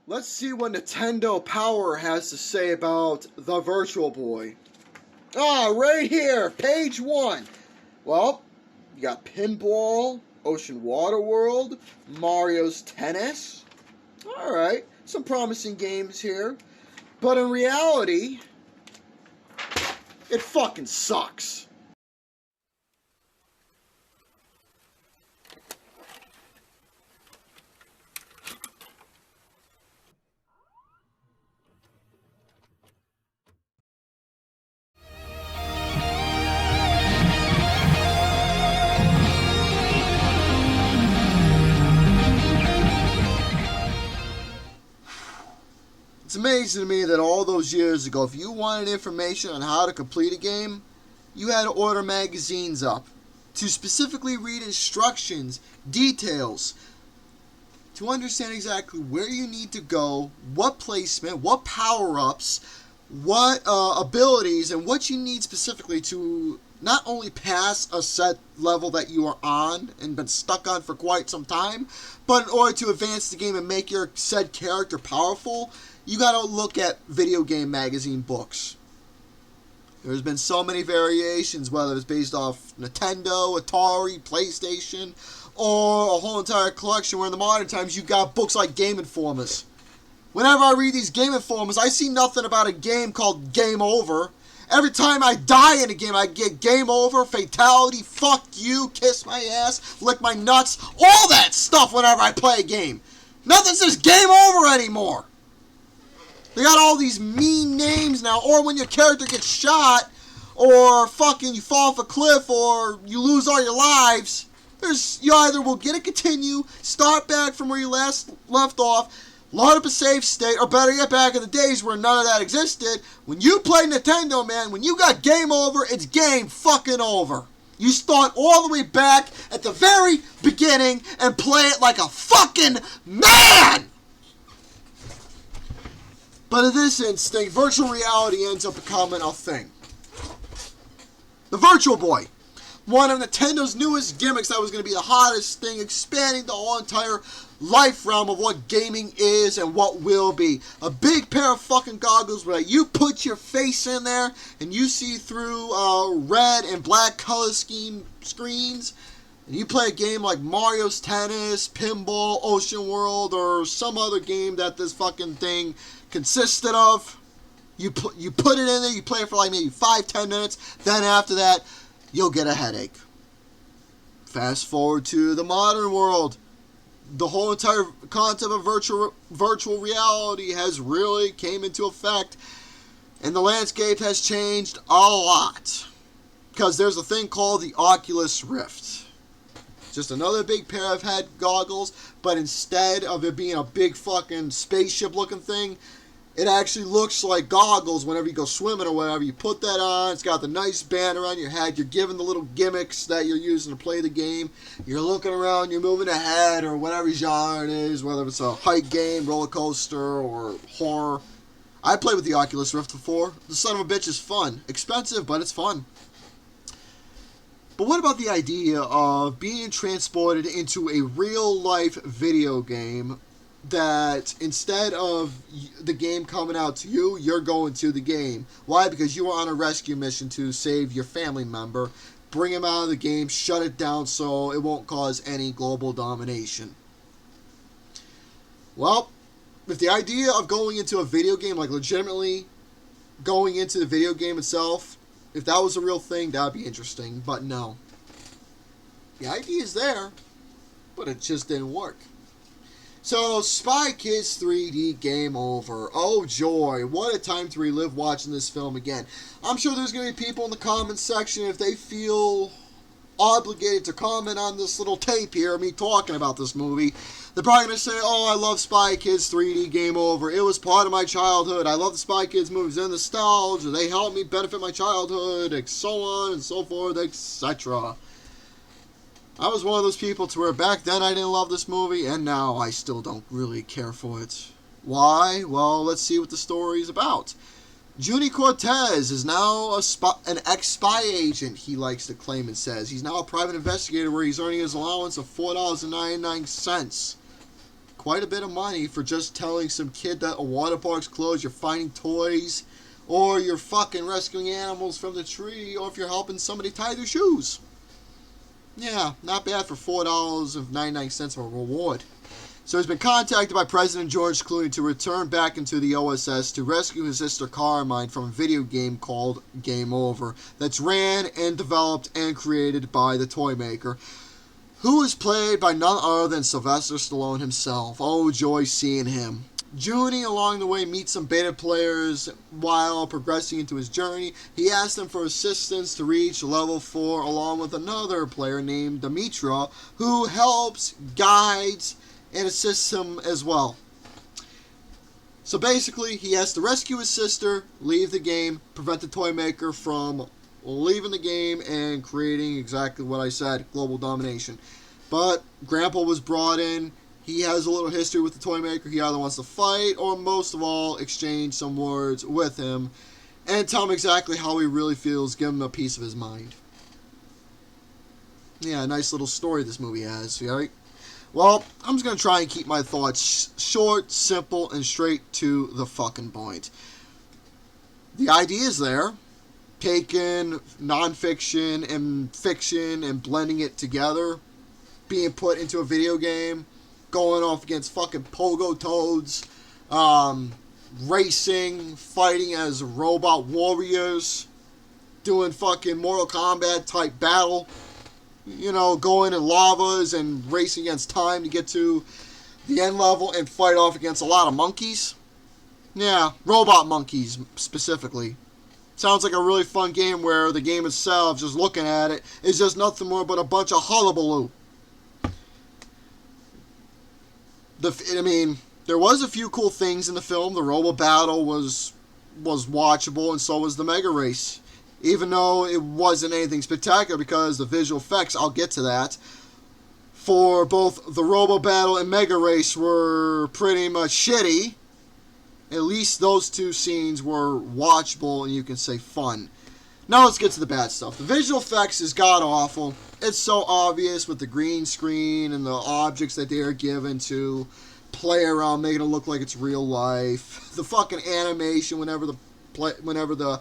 Let's see what Nintendo Power has to say about the Virtual Boy. Right here, page 1. Well, you got Pinball, Ocean Water World, Mario's Tennis. Alright, some promising games here. But in reality, it fucking sucks. It's amazing to me that all those years ago, if you wanted information on how to complete a game, you had to order magazines up to specifically read instructions, details, to understand exactly where you need to go, what placement, what power-ups, what abilities, and what you need specifically to not only pass a set level that you are on and been stuck on for quite some time, but in order to advance the game and make your said character powerful, you gotta look at video game magazine books. There's been so many variations, whether it's based off Nintendo, Atari, PlayStation, or a whole entire collection where in the modern times you've got books like Game Informers. Whenever I read these Game Informers, I see nothing about a game called Game Over. Every time I die in a game, I get game over, fatality, fuck you, kiss my ass, lick my nuts, all that stuff whenever I play a game. Nothing says game over anymore. They got all these mean names now, or when your character gets shot, or fucking you fall off a cliff, or you lose all your lives, you either will get a continue, start back from where you last left off, load up a save state, or better yet, back in the days where none of that existed, when you play Nintendo, man, when you got game over, it's game fucking over. You start all the way back at the very beginning and play it like a fucking man! But in this instinct, virtual reality ends up becoming a thing. The Virtual Boy. One of Nintendo's newest gimmicks that was going to be the hottest thing, expanding the whole entire life realm of what gaming is and what will be. A big pair of fucking goggles where you put your face in there and you see through red and black color scheme screens. And you play a game like Mario's Tennis, Pinball, Ocean World, or some other game that this fucking thing consisted of. You put it in there, you play it for like maybe 5-10 minutes, then after that, you'll get a headache. Fast forward to the modern world. The whole entire concept of virtual reality has really came into effect, and the landscape has changed a lot. Because there's a thing called the Oculus Rift. Just another big pair of head goggles, but instead of it being a big fucking spaceship looking thing, it actually looks like goggles whenever you go swimming or whatever. You put that on, it's got the nice band around your head, you're given the little gimmicks that you're using to play the game, you're looking around, you're moving ahead, or whatever genre it is, whether it's a hike game, roller coaster, or horror. I played with the Oculus Rift before. The son of a bitch is fun. Expensive, but it's fun. But what about the idea of being transported into a real-life video game that instead of the game coming out to you, you're going to the game? Why? Because you are on a rescue mission to save your family member, bring him out of the game, shut it down so it won't cause any global domination. Well, if the idea of going into a video game, like legitimately going into the video game itself, if that was a real thing, that would be interesting, but no. The idea is there, but it just didn't work. So, Spy Kids 3D Game Over. Oh joy, what a time to relive watching this film again. I'm sure there's going to be people in the comments section, if they feel obligated to comment on this little tape here of me talking about this movie, they're probably going to say, oh, I love Spy Kids 3D Game Over. It was part of my childhood. I love the Spy Kids movies. They're nostalgia. They helped me benefit my childhood, and so on and so forth, etc. I was one of those people to where back then I didn't love this movie, and now I still don't really care for it. Why? Well, let's see what the story is about. Juni Cortez is now an ex-spy agent, he likes to claim and says. He's now a private investigator where he's earning his allowance of $4.99. quite a bit of money for just telling some kid that a water park's closed, you're finding toys, or you're fucking rescuing animals from the tree, or if you're helping somebody tie their shoes. Yeah, not bad for $4.99 of a reward. So he's been contacted by President George Clooney to return back into the OSS to rescue his sister Carmine from a video game called Game Over that's ran and developed and created by the toy maker, who is played by none other than Sylvester Stallone himself. Oh, joy seeing him. Junie, along the way, meets some beta players while progressing into his journey. He asks them for assistance to reach level 4 along with another player named Demetra, who helps, guides, and assists him as well. So basically, he has to rescue his sister, leave the game, prevent the toy maker from leaving the game and creating exactly what I said, global domination. But Grandpa was brought in. He has a little history with the toy maker. He either wants to fight or, most of all, exchange some words with him and tell him exactly how he really feels, give him a piece of his mind. Yeah, nice little story this movie has, right? Well, I'm just going to try and keep my thoughts short, simple, and straight to the fucking point. The idea is there. Taking non-fiction and fiction and blending it together. Being put into a video game. Going off against fucking pogo toads. Racing. Fighting as robot warriors. Doing fucking Mortal Kombat type battle. You know, going in lavas and racing against time to get to the end level and fight off against a lot of monkeys. Yeah, robot monkeys specifically. Sounds like a really fun game where the game itself, just looking at it, is just nothing more but a bunch of hullabaloo. There was a few cool things in the film. The Robo Battle was watchable, and so was the Mega Race. Even though it wasn't anything spectacular because the visual effects, I'll get to that, for both the Robo Battle and Mega Race were pretty much shitty. At least those two scenes were watchable and you can say fun. Now let's get to the bad stuff. The visual effects is god-awful. It's so obvious with the green screen and the objects that they are given to play around, making it look like it's real life. The fucking animation whenever the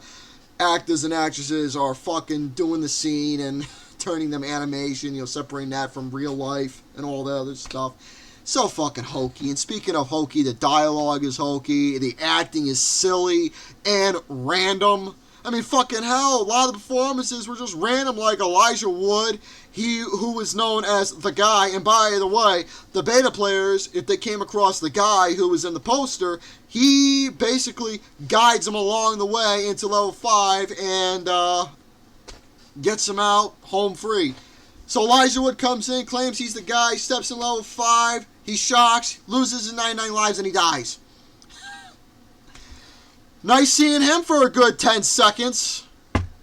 actors and actresses are fucking doing the scene and turning them animation, separating that from real life and all the other stuff. So fucking hokey. And speaking of hokey, the dialogue is hokey, the acting is silly and random. I mean, fucking hell, a lot of the performances were just random, like Elijah Wood, who was known as the guy. And by the way, the beta players, if they came across the guy who was in the poster, he basically guides them along the way into level 5 and gets them out home free. So Elijah Wood comes in, claims he's the guy, steps in level 5, he shocks, loses his 99 lives, and he dies. Nice seeing him for a good 10 seconds.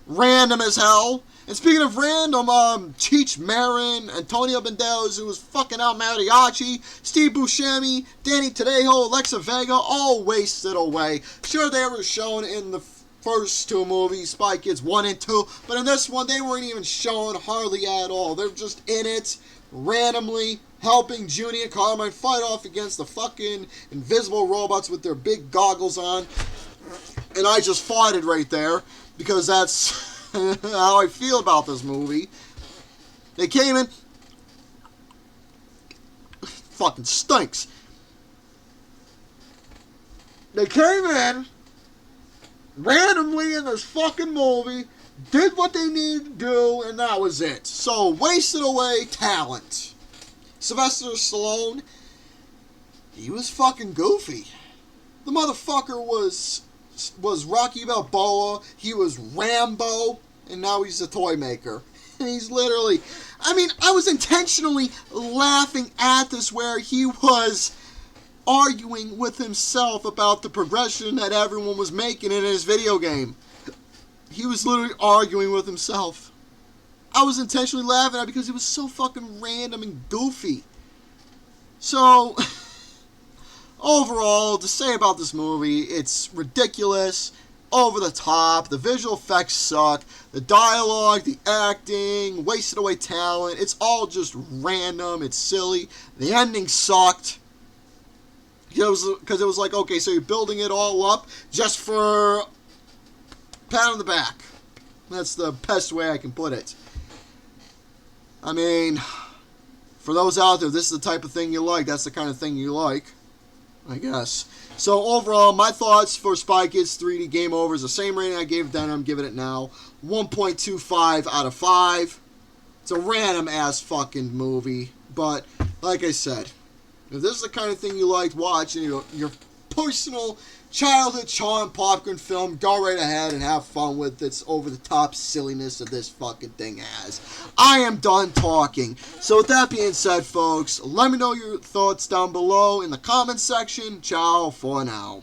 Random as hell. And speaking of random, Cheech Marin, Antonio Banderas, who was fucking out Mariachi, Steve Buscemi, Danny Trejo, Alexa Vega, all wasted away. Sure, they were shown in the first two movies, Spy Kids 1 and 2, but in this one, they weren't even shown hardly at all. They're just in it, randomly, helping Junie and Carmine fight off against the fucking invisible robots with their big goggles on. And I just farted right there, because that's how I feel about this movie. They came in, fucking stinks. They came in, randomly in this fucking movie, did what they needed to do, and that was it. So, wasted away talent. Sylvester Stallone, he was fucking goofy. The motherfucker was Rocky Balboa, he was Rambo, and now he's a toy maker. And he's literally, I was intentionally laughing at this where he was arguing with himself about the progression that everyone was making in his video game. He was literally arguing with himself. I was intentionally laughing at it because it was so fucking random and goofy. So, overall, to say about this movie, it's ridiculous, over the top, the visual effects suck, the dialogue, the acting, wasted away talent, it's all just random, it's silly, the ending sucked. Because it was like, okay, so you're building it all up just for pat on the back. That's the best way I can put it. I mean, for those out there, this is the type of thing you like. That's the kind of thing you like, I guess. So overall, my thoughts for Spy Kids 3D Game Over is the same rating I gave then. I'm giving it now 1.25 out of 5. It's a random ass fucking movie, but like I said, if this is the kind of thing you liked watching, your personal childhood charm popcorn film, go right ahead and have fun with this over-the-top silliness that this fucking thing has. I am done talking. So with that being said, folks, let me know your thoughts down below in the comments section. Ciao for now.